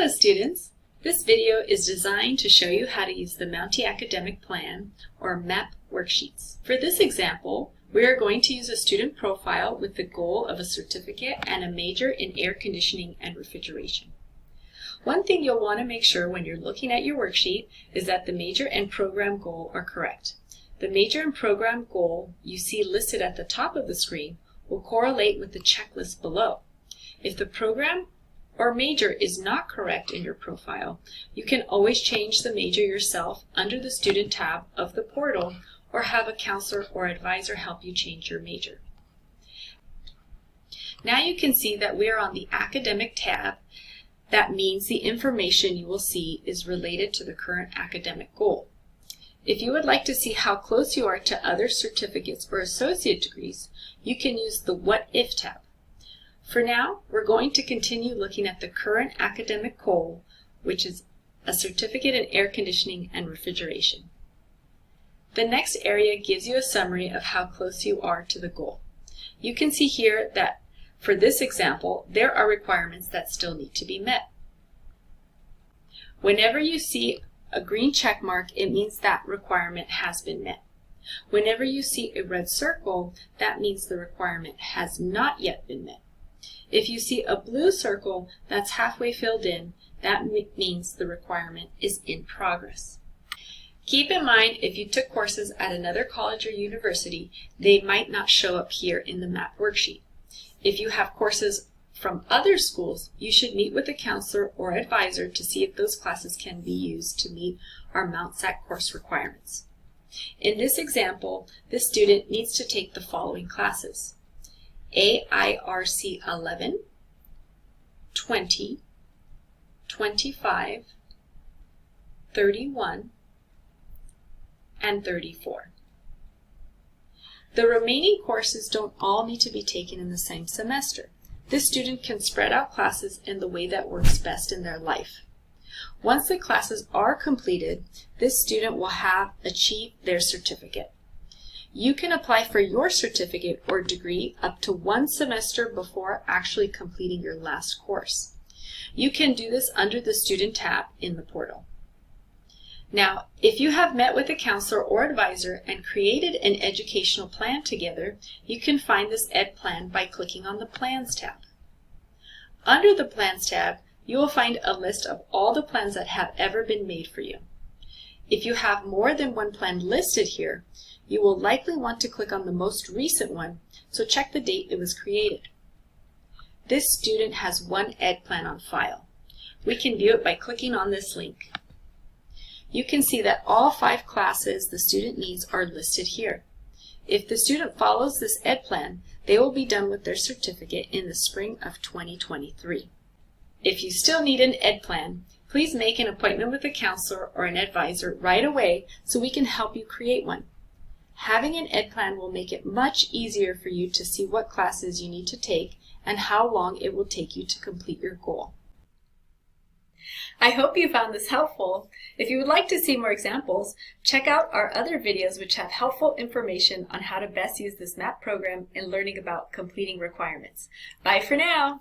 Hello students! This video is designed to show you how to use the Mountie Academic Plan or MAP Worksheets. For this example, we are going to use a student profile with the goal of a certificate and a major in air conditioning and refrigeration. One thing you'll want to make sure when you're looking at your worksheet is that the major and program goal are correct. The major and program goal you see listed at the top of the screen will correlate with the checklist below. If the program or major is not correct in your profile, you can always change the major yourself under the Student tab of the portal or have a counselor or advisor help you change your major. Now you can see that we are on the Academic tab. That means the information you will see is related to the current academic goal. If you would like to see how close you are to other certificates or associate degrees, you can use the What If tab. For now, we're going to continue looking at the current academic goal, which is a certificate in air conditioning and refrigeration. The next area gives you a summary of how close you are to the goal. You can see here that for this example, there are requirements that still need to be met. Whenever you see a green check mark, it means that requirement has been met. Whenever you see a red circle, that means the requirement has not yet been met. If you see a blue circle that's halfway filled in, that means the requirement is in progress. Keep in mind, if you took courses at another college or university, they might not show up here in the MAP worksheet. If you have courses from other schools, you should meet with a counselor or advisor to see if those classes can be used to meet our MountSAC course requirements. In this example, the student needs to take the following classes: AIRC 11, 20, 25, 31, and 34. The remaining courses don't all need to be taken in the same semester. This student can spread out classes in the way that works best in their life. Once the classes are completed, this student will have achieved their certificate. You can apply for your certificate or degree up to 1 semester before actually completing your last course. You can do this under the Student tab in the portal. Now, if you have met with a counselor or advisor and created an educational plan together, you can find this Ed Plan by clicking on the Plans tab. Under the Plans tab, you will find a list of all the plans that have ever been made for you. If you have more than one plan listed here, you will likely want to click on the most recent one, so check the date it was created. This student has one Ed Plan on file. We can view it by clicking on this link. You can see that all 5 classes the student needs are listed here. If the student follows this Ed Plan, they will be done with their certificate in the spring of 2023. If you still need an Ed Plan, please make an appointment with a counselor or an advisor right away so we can help you create one. Having an Ed Plan will make it much easier for you to see what classes you need to take and how long it will take you to complete your goal. I hope you found this helpful. If you would like to see more examples, check out our other videos which have helpful information on how to best use this MAP program in learning about completing requirements. Bye for now!